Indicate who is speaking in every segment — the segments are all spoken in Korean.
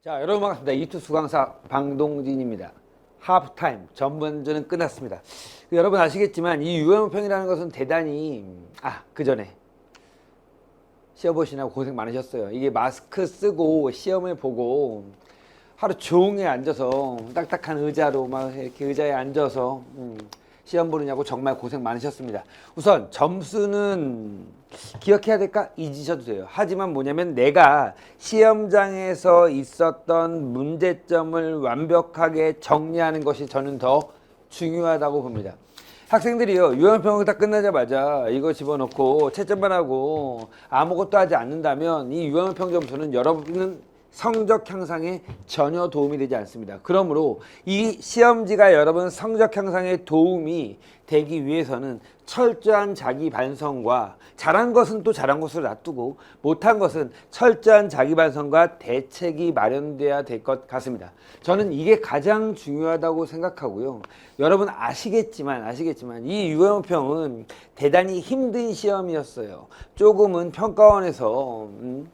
Speaker 1: 자, 여러분 반갑습니다. 이투수 강사 방동진입니다. 하프타임 전반전은 끝났습니다. 여러분 아시겠지만 이 유형평이라는 것은 대단히 그 전에 시험 보시느라고 고생 많으셨어요. 이게 마스크 쓰고 시험을 보고 하루 종일 앉아서 딱딱한 의자로 막 이렇게 의자에 앉아서 시험 보느냐고 정말 고생 많으셨습니다. 우선 점수는 기억해야 될까? 잊으셔도 돼요. 하지만 뭐냐면 내가 시험장에서 있었던 문제점을 완벽하게 정리하는 것이 저는 더 중요하다고 봅니다. 학생들이요, 유형평을 딱 끝나자마자 이거 집어넣고 채점만 하고 아무것도 하지 않는다면 이 유형평 점수는 여러분은 성적 향상에 전혀 도움이 되지 않습니다. 그러므로 이 시험지가 여러분 성적 향상에 도움이 되기 위해서는 철저한 자기 반성과 잘한 것은 또 잘한 것으로 놔두고 못한 것은 철저한 자기 반성과 대책이 마련돼야 될 것 같습니다. 저는 이게 가장 중요하다고 생각하고요. 여러분 아시겠지만 이 유형평은 대단히 힘든 시험이었어요. 조금은 평가원에서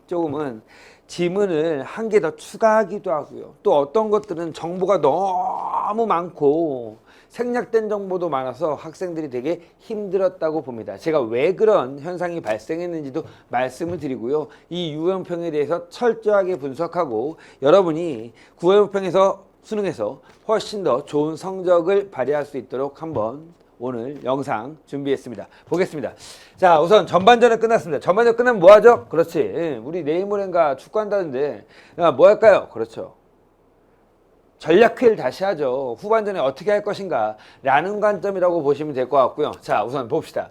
Speaker 1: 조금은 지문을 한 개 더 추가하기도 하고요. 또 어떤 것들은 정보가 너무 많고 생략된 정보도 많아서 학생들이 되게 힘들었다고 봅니다. 제가 왜 그런 현상이 발생했는지도 말씀을 드리고요. 이 유형평에 대해서 철저하게 분석하고 여러분이 구형평에서 수능에서 훨씬 더 좋은 성적을 발휘할 수 있도록 한번 오늘 영상 준비했습니다. 보겠습니다. 자, 우선 전반전은 끝났습니다. 전반전 끝나면 뭐 하죠? 그렇지. 우리 내일 모레인가 축구한다는데 뭐 할까요? 그렇죠. 전략회의를 다시 하죠. 후반전에 어떻게 할 것인가 라는 관점이라고 보시면 될 것 같고요. 자, 우선 봅시다.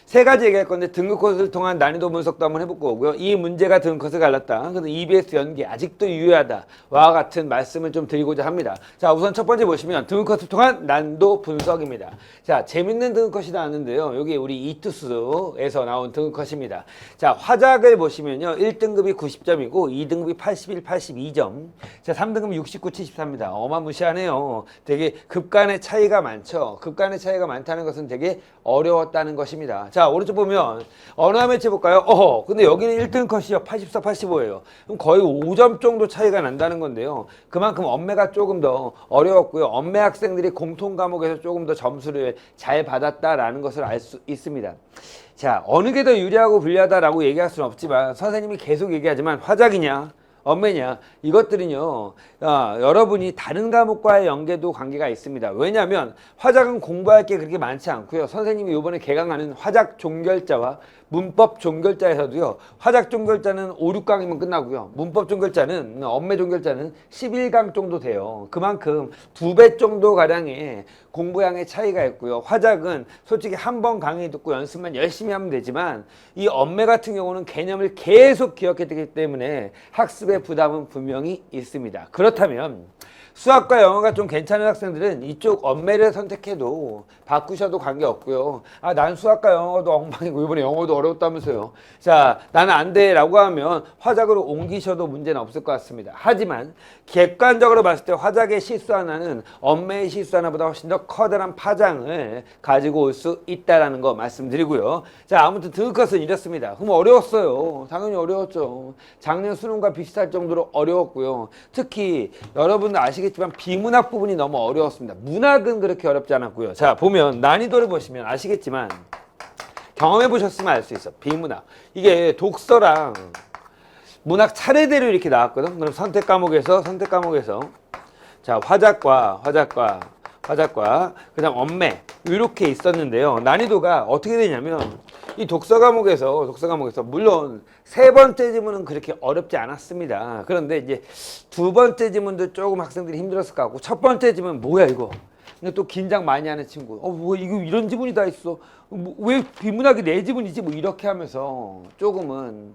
Speaker 1: 세 가지 얘기할 건데 등급 컷을 통한 난이도 분석도 한번 해볼 거고요. 이 문제가 등급 컷을 갈랐다. 그래서 EBS 연계 아직도 유효하다. 와 같은 말씀을 좀 드리고자 합니다. 자, 우선 첫 번째 보시면 등급 컷을 통한 난이도 분석입니다. 자, 재밌는 등급 컷이 나왔는데요. 여기 우리 이투스에서 나온 등급 컷입니다. 자, 화작을 보시면요. 1등급이 90점이고 2등급이 81, 82점. 자, 3등급이 69, 74입니다. 어마무시하네요. 되게 급간의 차이가 많죠. 급간의 차이가 많다는 것은 되게 어려웠다는 것입니다. 자, 오른쪽 보면 언어 매치 해볼까요? 근데 여기는 1등 컷이요. 84, 85예요. 그럼 거의 5점 정도 차이가 난다는 건데요. 그만큼 언매가 조금 더 어려웠고요. 언매 학생들이 공통 과목에서 조금 더 점수를 잘 받았다라는 것을 알 수 있습니다. 자, 어느 게 더 유리하고 불리하다라고 얘기할 수는 없지만 선생님이 계속 얘기하지만 화작이냐 언매냐 이것들은요 여러분이 다른 과목과의 연계도 관계가 있습니다. 왜냐하면 화작은 공부할 게 그렇게 많지 않고요. 선생님이 이번에 개강하는 화작 종결자와 문법 종결자에서도요 화작 종결자는 5, 6강이면 끝나고요. 문법 종결자는 언매 종결자는 11강 정도 돼요. 그만큼 2배 정도 가량의 공부량의 차이가 있고요. 화작은 솔직히 한 번 강의 듣고 연습만 열심히 하면 되지만 이 언매 같은 경우는 개념을 계속 기억해야 되기 때문에 학습의 부담은 분명히 있습니다. 그렇다면 수학과 영어가 좀 괜찮은 학생들은 이쪽 언매를 선택해도 바꾸셔도 관계없고요. 난 수학과 영어도 엉망이고 이번에 영어도 어려웠다면서요. 자, 나는 안 돼 라고 하면 화작으로 옮기셔도 문제는 없을 것 같습니다. 하지만 객관적으로 봤을 때 화작의 실수 하나는 언매의 실수 하나보다 훨씬 더 커다란 파장을 가지고 올 수 있다는 거 말씀드리고요. 자, 아무튼 등급컷은 이렇습니다. 그럼 어려웠어요. 당연히 어려웠죠. 작년 수능과 비슷할 정도로 어려웠고요. 특히 여러분들 아시겠지만 비문학 부분이 너무 어려웠습니다. 문학은 그렇게 어렵지 않았고요. 자, 보면 난이도를 보시면 아시겠지만 경험해 보셨으면 알 수 있어. 비문학 이게 독서랑 문학 차례대로 이렇게 나왔거든. 그럼 선택 과목에서 자, 화작과 그다음 언매 이렇게 있었는데요. 난이도가 어떻게 되냐면 이 독서 과목에서 물론 세 번째 지문은 그렇게 어렵지 않았습니다. 그런데 이제 두 번째 지문도 조금 학생들이 힘들었을 것 같고 첫 번째 지문 뭐야 이거? 근데 또 긴장 많이 하는 친구. 뭐 이거 이런 지문이 다 있어. 왜 비문학이 내 지문이지? 뭐 이렇게 하면서 조금은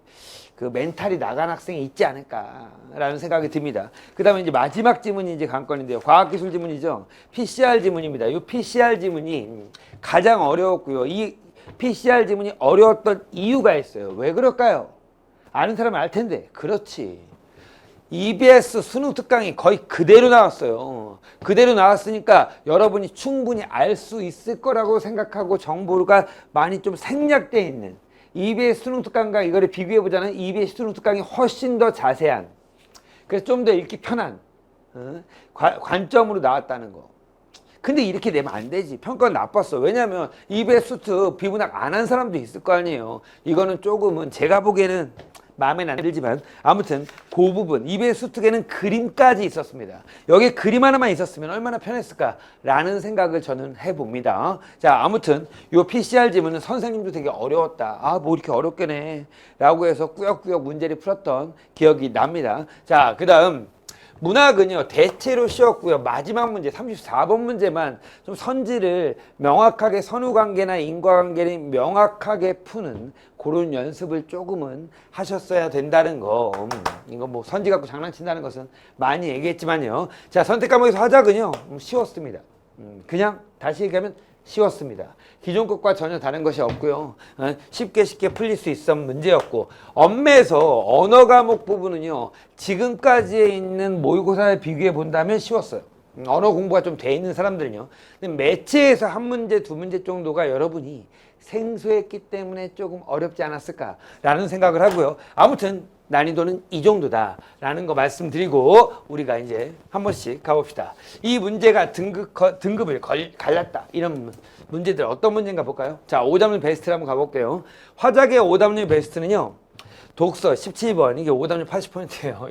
Speaker 1: 그 멘탈이 나간 학생이 있지 않을까라는 생각이 듭니다. 그 다음에 이제 마지막 지문이 이제 관건인데요. 과학기술 지문이죠. PCR 지문입니다. 이 PCR 지문이 가장 어려웠고요. 이 PCR 지문이 어려웠던 이유가 있어요. 왜 그럴까요? 아는 사람은 알 텐데. 그렇지. EBS 수능 특강이 거의 그대로 나왔어요. 그대로 나왔으니까 여러분이 충분히 알 수 있을 거라고 생각하고 정보가 많이 좀 생략되어 있는 EBS 수능 특강과 이거를 비교해보자면 EBS 수능 특강이 훨씬 더 자세한 그래서 좀 더 읽기 편한 관점으로 나왔다는 거. 근데 이렇게 내면 안 되지. 평가는 나빴어. 왜냐면 EBS 수트 비문학 안 한 사람도 있을 거 아니에요. 이거는 조금은 제가 보기에는 마음에 안 들지만 아무튼 그 부분 EBS 수특에는 그림까지 있었습니다. 여기 그림 하나만 있었으면 얼마나 편했을까라는 생각을 저는 해봅니다. 자, 아무튼 요 PCR 지문은 선생님도 되게 어려웠다. 아, 뭐 이렇게 어렵게네 라고 해서 꾸역꾸역 문제를 풀었던 기억이 납니다. 자, 그 다음 문학은요 대체로 쉬웠고요. 마지막 문제 34번 문제만 좀 선지를 명확하게 선후관계나 인과관계를 명확하게 푸는 그런 연습을 조금은 하셨어야 된다는 거. 이거 뭐 선지 갖고 장난친다는 것은 많이 얘기했지만요. 자, 선택 과목에서 화작은요 쉬웠습니다. 그냥 다시 얘기하면 쉬웠습니다. 기존 것과 전혀 다른 것이 없고요. 쉽게 풀릴 수 있었던 문제였고, 엄매에서 언어 과목 부분은요 지금까지 있는 모의고사에 비교해 본다면 쉬웠어요. 언어 공부가 좀 돼 있는 사람들은요. 근데 매체에서 한 문제, 두 문제 정도가 여러분이 생소했기 때문에 조금 어렵지 않았을까라는 생각을 하고요. 아무튼 난이도는 이 정도다라는 거 말씀드리고 우리가 이제 한 번씩 가봅시다. 이 문제가 등급을 갈랐다. 이런 문제들 어떤 문제인가 볼까요? 자, 오답률 베스트를 한번 가볼게요. 화작의 오답률 베스트는요. 독서 17번 이게 오답률 80%예요.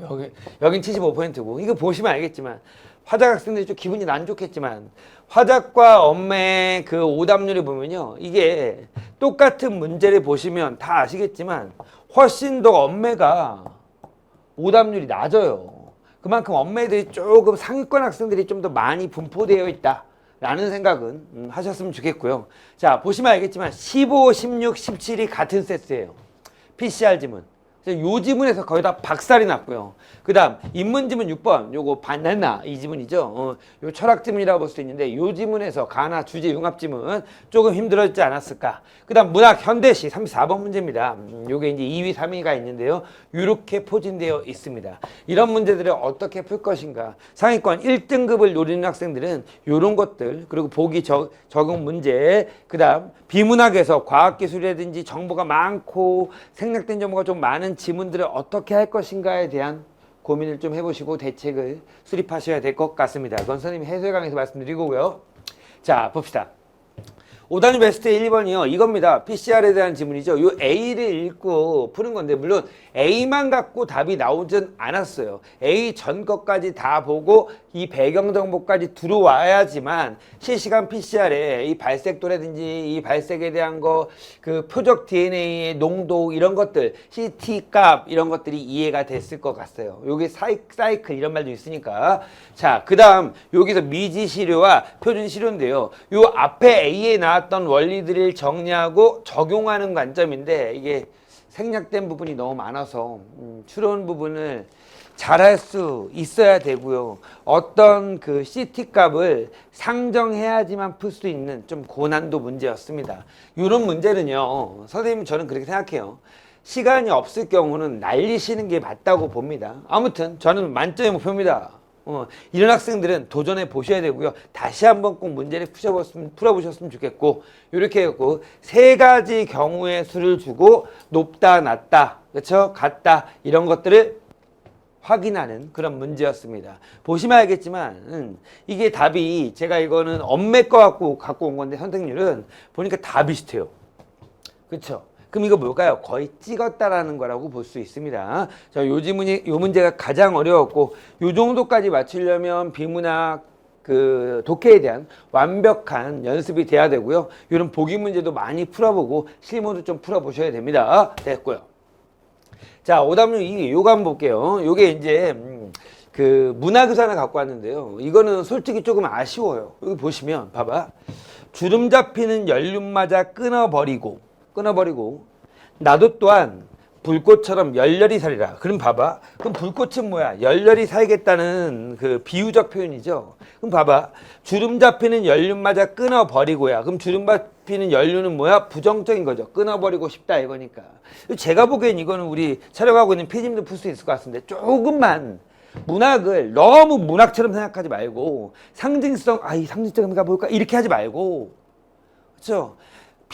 Speaker 1: 여긴 75%고 이거 보시면 알겠지만 화작 학생들이 좀 기분이 안 좋겠지만 화작과 엄매의 그 오답률을 보면요. 이게 똑같은 문제를 보시면 다 아시겠지만 훨씬 더 엄매가 오답률이 낮아요. 그만큼 엄매들이 조금 상위권 학생들이 좀 더 많이 분포되어 있다라는 생각은 하셨으면 좋겠고요. 자, 보시면 알겠지만 15, 16, 17이 같은 세트예요. PCR 지문. 요 지문에서 거의 다 박살이 났고요. 그 다음 인문지문 6번 요거 바나나 이 지문이죠. 요 철학 지문이라고 볼 수 있는데 요 지문에서 가나 주제 융합 지문 조금 힘들었지 않았을까. 그 다음 문학 현대시 34번 문제입니다. 요게 이제 2위 3위가 있는데요. 요렇게 포진되어 있습니다. 이런 문제들을 어떻게 풀 것인가. 상위권 1등급을 노리는 학생들은 요런 것들 그리고 보기 적용 문제 그 다음 비문학에서 과학기술이라든지 정보가 많고 생략된 정보가 좀 많은 지문들을 어떻게 할 것인가에 대한 고민을 좀 해보시고 대책을 수립하셔야 될 것 같습니다. 그건 선생님이 해설 강의에서 말씀드리고요. 자, 봅시다. 오단위 베스트 1번이요. 이겁니다. PCR에 대한 지문이죠. 요 A를 읽고 푸는 건데 물론 A만 갖고 답이 나오진 않았어요. A 전 것까지 다 보고 이 배경 정보까지 들어와야지만 실시간 PCR에 이 발색도라든지 이 발색에 대한 거, 그 표적 DNA의 농도 이런 것들, CT 값 이런 것들이 이해가 됐을 것 같아요. 여기 사이클 이런 말도 있으니까. 자, 그 다음 여기서 미지 시료와 표준 시료인데요. 요 앞에 A에 나왔던 원리들을 정리하고 적용하는 관점인데 이게 생략된 부분이 너무 많아서 추론 부분을 잘할 수 있어야 되고요. 어떤 그 CT 값을 상정해야지만 풀 수 있는 좀 고난도 문제였습니다. 이런 문제는요. 선생님 저는 그렇게 생각해요. 시간이 없을 경우는 날리시는 게 맞다고 봅니다. 아무튼 저는 만점의 목표입니다. 이런 학생들은 도전해 보셔야 되고요. 다시 한번 꼭 문제를 풀어보셨으면 좋겠고 이렇게 해갖고 세 가지 경우의 수를 주고 높다 낮다 그렇죠 같다 이런 것들을 확인하는 그런 문제였습니다. 보시면 알겠지만 이게 답이 제가 이거는 엄매 거 갖고 온 건데 선택률은 보니까 다 비슷해요. 그렇죠? 그럼 이거 뭘까요? 거의 찍었다라는 거라고 볼 수 있습니다. 자, 요 문제가 가장 어려웠고 요 정도까지 맞추려면 비문학 그 독해에 대한 완벽한 연습이 돼야 되고요. 이런 보기 문제도 많이 풀어보고 실무도 좀 풀어보셔야 됩니다. 됐고요. 자, 오답률 2위 요거 한번 볼게요. 요게 이제 그 문화교사를 갖고 왔는데요. 이거는 솔직히 조금 아쉬워요. 여기 보시면 봐봐. 주름 잡히는 연륜 맞아 끊어버리고 나도 또한 불꽃처럼 열렬히 살리라. 그럼 봐봐. 그럼 불꽃은 뭐야? 열렬히 살겠다는 그 비유적 표현이죠. 그럼 봐봐. 주름 잡히는 연륜 맞아 끊어버리고야. 그럼 주름 잡히는 연륜은 뭐야? 부정적인 거죠. 끊어버리고 싶다 이거니까. 제가 보기엔 이거는 우리 촬영하고 있는 피디님도 풀 수 있을 것 같은데 조금만 문학을 너무 문학처럼 생각하지 말고 상징성, 이 상징성이 뭘까? 이렇게 하지 말고 그렇죠?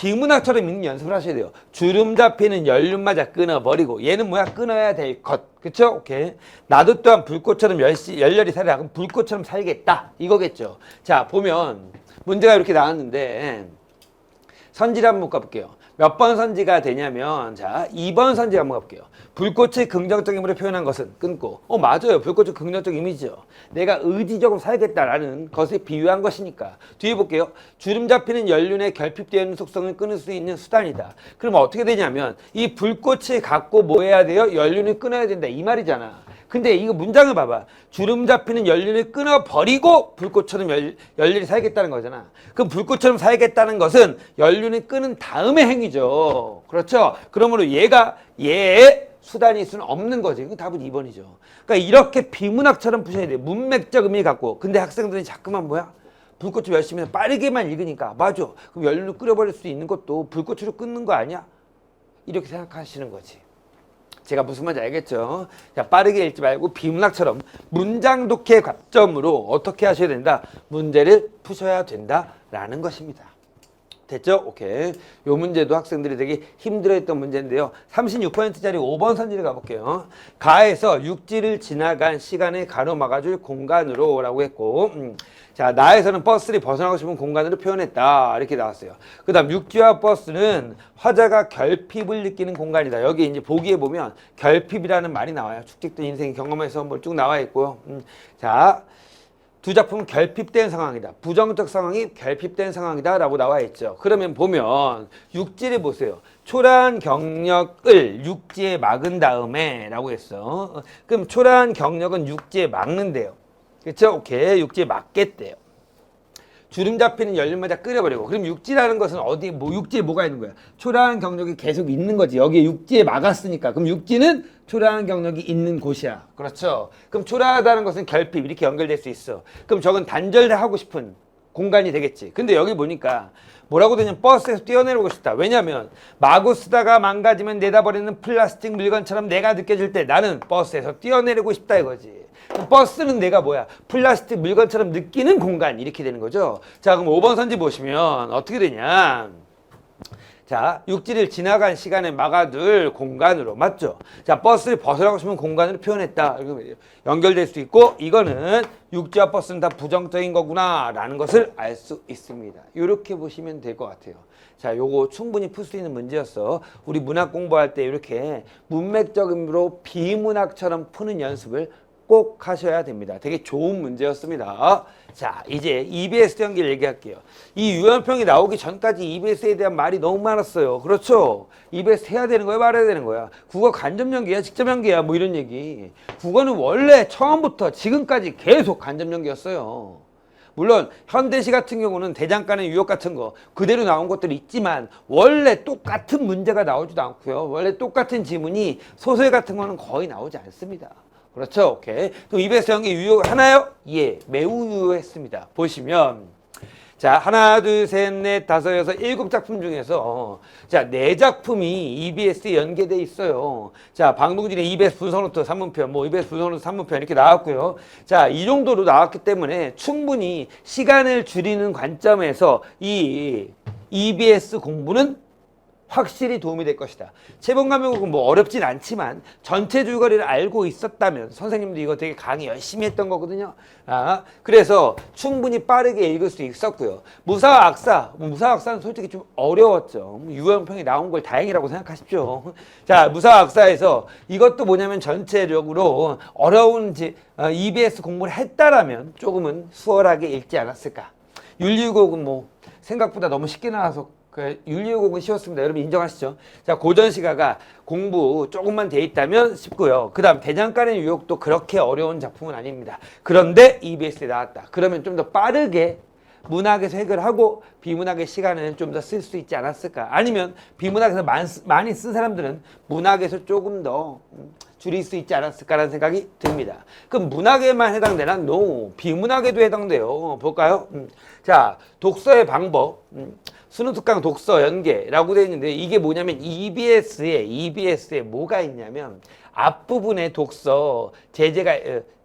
Speaker 1: 비문학처럼 읽는 연습을 하셔야 돼요. 주름 잡히는 연륜마저 끊어버리고 얘는 뭐야? 끊어야 될 것. 그쵸? 오케이. 나도 또한 불꽃처럼 열렬히 살아라. 그럼 불꽃처럼 살겠다. 이거겠죠. 자, 보면 문제가 이렇게 나왔는데 선지를 한번 가볼게요. 몇 번 선지가 되냐면 자 2번 선지 한번 가볼게요. 불꽃의 긍정적인 힘으로 표현한 것은 끊고 맞아요. 불꽃의 긍정적 이미지죠. 내가 의지적으로 살겠다라는 것에 비유한 것이니까. 뒤에 볼게요. 주름 잡히는 연륜에 결핍되어 있는 속성을 끊을 수 있는 수단이다. 그럼 어떻게 되냐면 이 불꽃을 갖고 뭐 해야 돼요? 연륜을 끊어야 된다 이 말이잖아. 근데 이거 문장을 봐봐. 주름 잡히는 연륜을 끊어버리고 불꽃처럼 열렬히 살겠다는 거잖아. 그럼 불꽃처럼 살겠다는 것은 연륜을 끊은 다음의 행위죠. 그렇죠? 그러므로 얘의 수단일 수는 없는 거지. 그 답은 2번이죠. 그러니까 이렇게 비문학처럼 푸셔야 돼. 문맥적 의미 갖고. 근데 학생들이 자꾸만 뭐야? 불꽃을 열심히 해서 빠르게만 읽으니까. 맞아. 그럼 연륜을 끊어버릴 수 있는 것도 불꽃으로 끊는 거 아니야? 이렇게 생각하시는 거지. 제가 무슨 말인지 알겠죠? 자, 빠르게 읽지 말고 비문학처럼 문장 독해 관점으로 어떻게 하셔야 된다? 문제를 푸셔야 된다라는 것입니다. 됐죠? 오케이. 요 문제도 학생들이 되게 힘들어했던 문제인데요. 36%짜리 5번 선지를 가볼게요. 가에서 육지를 지나간 시간을 가로막아줄 공간으로 라고 했고 자, 나에서는 버스를 벗어나고 싶은 공간으로 표현했다. 이렇게 나왔어요. 그 다음 육지와 버스는 화자가 결핍을 느끼는 공간이다. 여기 이제 보기에 보면 결핍이라는 말이 나와요. 축직된 인생의 경험에서 뭐 쭉 나와 있고요. 자, 두 작품은 결핍된 상황이다. 부정적 상황이 결핍된 상황이다 라고 나와 있죠. 그러면 보면 육지를 보세요. 초라한 경력을 육지에 막은 다음에 라고 했어. 그럼 초라한 경력은 육지에 막는데요. 그렇죠? 오케이. 육지에 막겠대요. 주름 잡히는 연륜마저 끓여버리고. 그럼 육지라는 것은 어디 육지에 뭐가 있는 거야? 초라한 경력이 계속 있는 거지. 여기에 육지에 막았으니까. 그럼 육지는 초라한 경력이 있는 곳이야. 그렇죠? 그럼 초라하다는 것은 결핍 이렇게 연결될 수 있어. 그럼 저건 단절하고 싶은 공간이 되겠지. 근데 여기 보니까 뭐라고 되냐면 버스에서 뛰어내리고 싶다. 왜냐면 마구 쓰다가 망가지면 내다버리는 플라스틱 물건처럼 내가 느껴질 때 나는 버스에서 뛰어내리고 싶다 이거지. 버스는 내가 뭐야? 플라스틱 물건처럼 느끼는 공간 이렇게 되는 거죠. 자, 그럼 5번 선지 보시면 어떻게 되냐? 자, 육지를 지나간 시간에 막아둘 공간으로 맞죠? 자, 버스를 벗어나고 싶은 공간으로 표현했다. 연결될 수 있고 이거는 육지와 버스는 다 부정적인 거구나 라는 것을 알 수 있습니다. 이렇게 보시면 될 것 같아요. 자, 요거 충분히 풀 수 있는 문제였어. 우리 문학 공부할 때 이렇게 문맥적으로 비문학처럼 푸는 연습을 꼭 하셔야 됩니다. 되게 좋은 문제였습니다. 자, 이제 EBS 연기를 얘기할게요. 이 유연평이 나오기 전까지 EBS에 대한 말이 너무 많았어요. 그렇죠? EBS 해야 되는 거야, 말해야 되는 거야. 국어 간접 연기야, 직접 연기야, 뭐 이런 얘기. 국어는 원래 처음부터 지금까지 계속 간접 연기였어요. 물론 현대시 같은 경우는 대장간의 유역 같은 거 그대로 나온 것들이 있지만 원래 똑같은 문제가 나오지도 않고요. 원래 똑같은 지문이 소설 같은 거는 거의 나오지 않습니다. 그렇죠? 오케이. 또 EBS 연기 유효하나요? 예, 매우 유효했습니다. 보시면 자, 하나, 둘, 셋, 넷, 다섯, 여섯, 7작품 중에서 자, 4작품이 EBS에 연계돼 있어요. 자, 방송진의 EBS 분석노트 3문편, 뭐 EBS 분석노트 3문편 이렇게 나왔고요. 자, 이 정도로 나왔기 때문에 충분히 시간을 줄이는 관점에서 이 EBS 공부는 확실히 도움이 될 것이다. 체본감독은 뭐 어렵진 않지만 전체 줄거리를 알고 있었다면 선생님도 이거 되게 강의 열심히 했던 거거든요. 그래서 충분히 빠르게 읽을 수 있었고요. 무사와 악사, 무사와 악사는 솔직히 좀 어려웠죠. 유연평이 나온 걸 다행이라고 생각하십시오. 자, 무사와 악사에서 이것도 뭐냐면 전체적으로 어려운 EBS 공부를 했다라면 조금은 수월하게 읽지 않았을까. 윤리국은 뭐 생각보다 너무 쉽게 나와서 윤리국은 쉬웠습니다. 여러분 인정하시죠? 자, 고전시가가 공부 조금만 돼 있다면 쉽고요. 그 다음 대장간의 유혹도 그렇게 어려운 작품은 아닙니다. 그런데 EBS에 나왔다. 그러면 좀 더 빠르게 문학에서 해결하고 비문학의 시간은 좀 더 쓸 수 있지 않았을까? 아니면 비문학에서 많이 쓴 사람들은 문학에서 조금 더 줄일 수 있지 않았을까라는 생각이 듭니다. 그럼 문학에만 해당되나? No. 비문학에도 해당돼요. 볼까요? 자, 독서의 방법. 수능특강 독서 연계라고 되어 있는데 이게 뭐냐면 EBS에 뭐가 있냐면 앞부분에 독서 제재가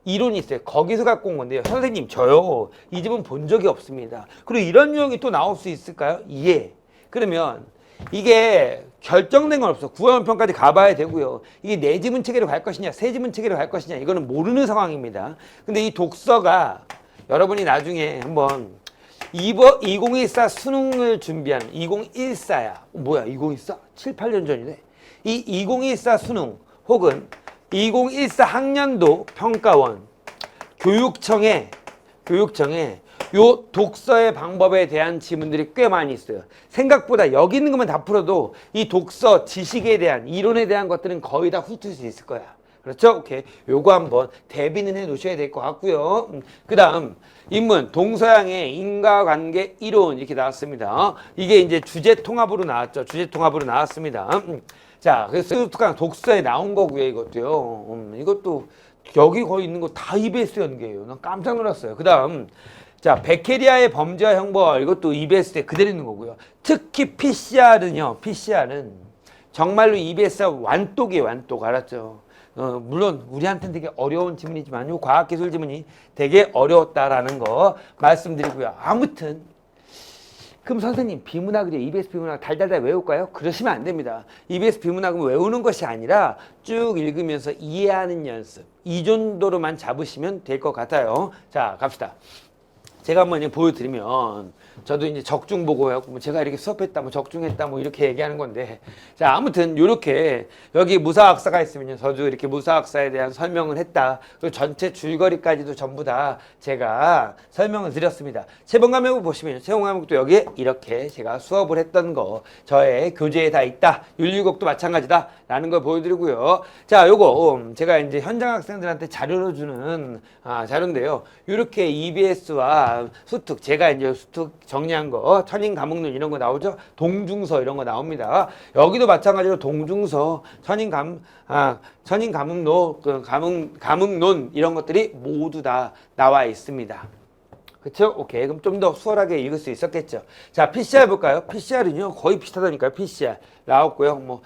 Speaker 1: 이론이 있어요. 거기서 갖고 온 건데요. 선생님 저요 이 집은 본 적이 없습니다. 그리고 이런 유형이 또 나올 수 있을까요? 예. 그러면 이게 결정된 건 없어. 구원편까지 가봐야 되고요. 이게 내 지문 체계로 갈 것이냐, 새 지문 체계로 갈 것이냐, 이거는 모르는 상황입니다. 근데 이 독서가 여러분이 나중에 한번 2014 수능을 준비하는 2014야. 뭐야, 2014? 7, 8년 전이네. 이 2014 수능 혹은 2014 학년도 평가원 교육청에 요 독서의 방법에 대한 지문들이 꽤 많이 있어요. 생각보다 여기 있는 것만 다 풀어도 이 독서 지식에 대한 이론에 대한 것들은 거의 다 훑을 수 있을 거야. 그렇죠? 오케이. 요거 한번 대비는 해 놓으셔야 될 것 같고요. 그 다음 인문 동서양의 인과관계 이론 이렇게 나왔습니다. 이게 이제 주제 통합으로 나왔죠. 주제 통합으로 나왔습니다. 자, 그래서 독서에 나온 거고요. 이것도요. 이것도 여기 거의 있는 거 다 EBS 연계예요. 난 깜짝 놀랐어요. 그 다음 자, 베케리아의 범죄와 형벌 이것도 EBS에 그대로 있는 거고요. 특히 PCR은 정말로 EBS와 완독이에요. 완독. 알았죠? 물론 우리한테는 되게 어려운 지문이지만 요 과학기술 지문이 되게 어려웠다라는 거 말씀드리고요. 아무튼 그럼 선생님 비문학이요. EBS 비문학 달달달 외울까요? 그러시면 안 됩니다. EBS 비문학은 외우는 것이 아니라 쭉 읽으면서 이해하는 연습. 이 정도로만 잡으시면 될 것 같아요. 자, 갑시다. 제가 한번 이제 보여드리면 저도 이제 적중 보고 해갖고 뭐 제가 이렇게 수업했다, 뭐 적중했다, 뭐 이렇게 얘기하는 건데 자, 아무튼 요렇게 여기 무사학사가 있으면요. 저도 이렇게 무사학사에 대한 설명을 했다. 그리고 전체 줄거리까지도 전부 다 제가 설명을 드렸습니다. 세번과목 보시면 세번과목도 여기에 이렇게 제가 수업을 했던 거 저의 교재에 다 있다. 윤리국도 마찬가지다. 라는 걸 보여드리고요. 자, 요거 제가 이제 현장 학생들한테 자료로 주는 자료인데요. 요렇게 EBS와 수특, 제가 이제 수특 정리한 거, 천인감흥론 이런 거 나오죠? 동중서 이런 거 나옵니다. 여기도 마찬가지로 동중서, 천인감흥론, 감흥론 이런 것들이 모두 다 나와 있습니다. 그쵸? 오케이. 그럼 좀 더 수월하게 읽을 수 있었겠죠. 자, PCR 볼까요? PCR은요, 거의 비슷하다니까요. PCR. 나왔고요. 뭐.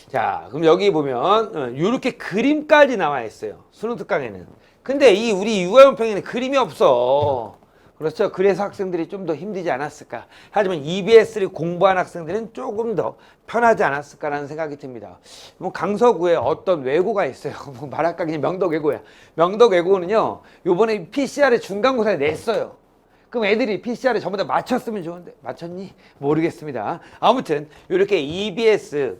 Speaker 1: 자, 그럼 여기 보면, 요렇게 그림까지 나와 있어요. 수능 특강에는. 근데 이 우리 유아원평에는 그림이 없어. 그렇죠. 그래서 학생들이 좀 더 힘들지 않았을까. 하지만 EBS를 공부한 학생들은 조금 더 편하지 않았을까라는 생각이 듭니다. 뭐 강서구에 어떤 외고가 있어요. 뭐 말할까 그냥 명덕외고야. 명덕외고는요. 요번에 PCR에 중간고사에 냈어요. 그럼 애들이 PCR에 전부 다 맞췄으면 좋은데 맞췄니? 모르겠습니다. 아무튼 이렇게 EBS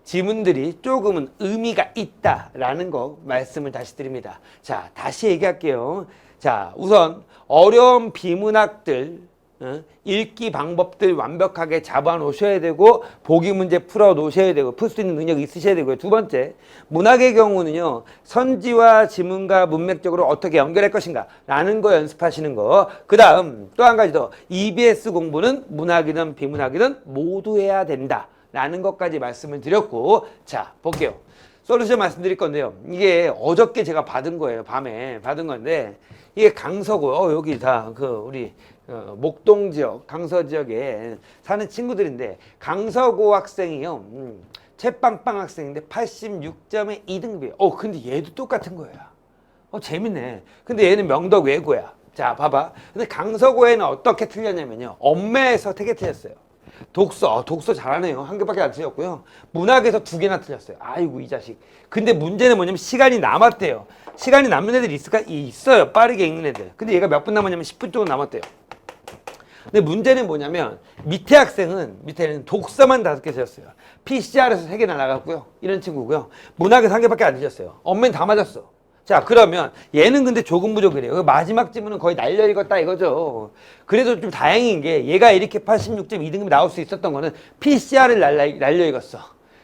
Speaker 1: 지문들이 조금은 의미가 있다라는 거 말씀을 다시 드립니다. 자, 다시 얘기할게요. 자, 우선 어려운 비문학들 읽기 방법들 완벽하게 잡아 놓으셔야 되고 보기 문제 풀어 놓으셔야 되고 풀 수 있는 능력이 있으셔야 되고요. 두 번째, 문학의 경우는요. 선지와 지문과 문맥적으로 어떻게 연결할 것인가 라는 거 연습하시는 거. 그 다음 또 한 가지 더, EBS 공부는 문학이든 비문학이든 모두 해야 된다 라는 것까지 말씀을 드렸고, 자, 볼게요. 솔루션 말씀드릴 건데요. 이게 어저께 제가 받은 거예요. 밤에 받은 건데 이게 강서고 여기 다 우리 목동 지역, 강서 지역에 사는 친구들인데 강서고 학생이요. 채빵빵 학생인데 86점에 2등급이에요. 근데 얘도 똑같은 거야. 재밌네. 근데 얘는 명덕 외고야. 자, 봐봐. 근데 강서고에는 어떻게 틀렸냐면요. 엄매에서 3개 틀렸어요. 독서 잘하네요. 1개밖에 안 틀렸고요. 문학에서 2개나 틀렸어요. 아이고 이 자식. 근데 문제는 뭐냐면 시간이 남았대요. 시간이 남는 애들이 있을까? 있어요. 빠르게 읽는 애들. 근데 얘가 몇 분 남았냐면 10분 정도 남았대요. 근데 문제는 뭐냐면 밑에는 독서만 5개 틀렸어요. PCR에서 3개 날아갔고요. 이런 친구고요. 문학에서 1개밖에 안 틀렸어요. 엄매는 다 맞았어. 자, 그러면 얘는 근데 조금 부족이래요. 마지막 지문은 거의 날려 읽었다 이거죠. 그래도 좀 다행인 게 얘가 이렇게 86점 2등급이 나올 수 있었던 거는 PCR을 날려 읽었어.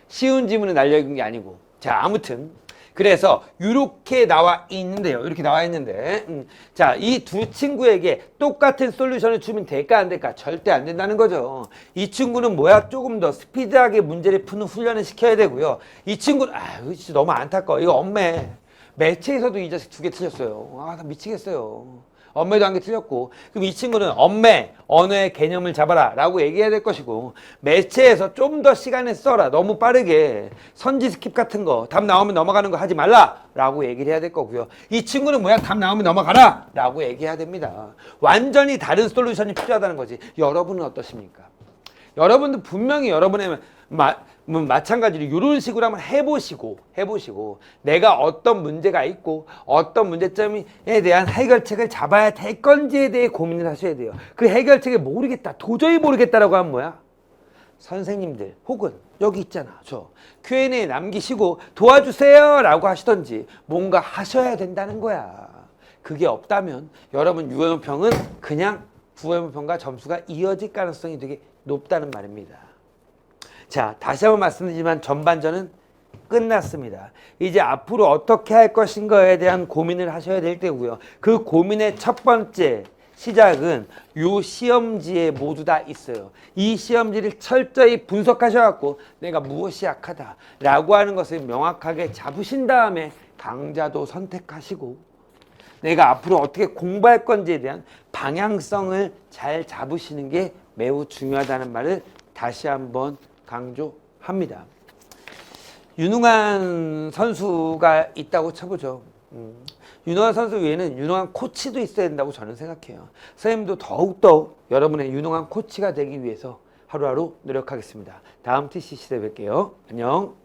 Speaker 1: 쉬운 지문은 날려 읽은 게 아니고. 자, 아무튼 그래서 이렇게 나와 있는데요. 이렇게 나와 있는데 자, 이 두 친구에게 똑같은 솔루션을 주면 될까 안 될까? 절대 안 된다는 거죠. 이 친구는 뭐야? 조금 더 스피드하게 문제를 푸는 훈련을 시켜야 되고요. 이 친구는 이거 진짜 너무 안타까워. 이거 엄매. 매체에서도 이 자식 2개 틀렸어요. 나 미치겠어요. 엄매도 1개 틀렸고. 그럼 이 친구는 엄매, 언어의 개념을 잡아라 라고 얘기해야 될 것이고, 매체에서 좀 더 시간을 써라. 너무 빠르게 선지 스킵 같은 거, 답 나오면 넘어가는 거 하지 말라 라고 얘기를 해야 될 거고요. 이 친구는 뭐야? 답 나오면 넘어가라 라고 얘기해야 됩니다. 완전히 다른 솔루션이 필요하다는 거지. 여러분은 어떠십니까? 여러분도 분명히 여러분의 마찬가지로 이런 식으로 한번 해보시고 내가 어떤 문제가 있고 어떤 문제점에 대한 해결책을 잡아야 될 건지에 대해 고민을 하셔야 돼요. 그 해결책을 모르겠다, 도저히 모르겠다라고 하면 뭐야? 선생님들 혹은 여기 있잖아, 저 Q&A 남기시고 도와주세요 라고 하시던지 뭔가 하셔야 된다는 거야. 그게 없다면 여러분 유형평은 그냥 부형평과 점수가 이어질 가능성이 되게 높다는 말입니다. 자, 다시 한번 말씀드리지만 전반전은 끝났습니다. 이제 앞으로 어떻게 할 것인가에 대한 고민을 하셔야 될 때고요. 그 고민의 첫 번째 시작은 요 시험지에 모두 다 있어요. 이 시험지를 철저히 분석하셔갖고 내가 무엇이 약하다라고 하는 것을 명확하게 잡으신 다음에 강좌도 선택하시고 내가 앞으로 어떻게 공부할 건지에 대한 방향성을 잘 잡으시는 게 매우 중요하다는 말을 다시 한번 강조합니다. 유능한 선수가 있다고 쳐보죠. 유능한 선수 외에는 유능한 코치도 있어야 된다고 저는 생각해요. 선생님도 더욱더 여러분의 유능한 코치가 되기 위해서 하루하루 노력하겠습니다. 다음 TC 시대에 뵐게요. 안녕.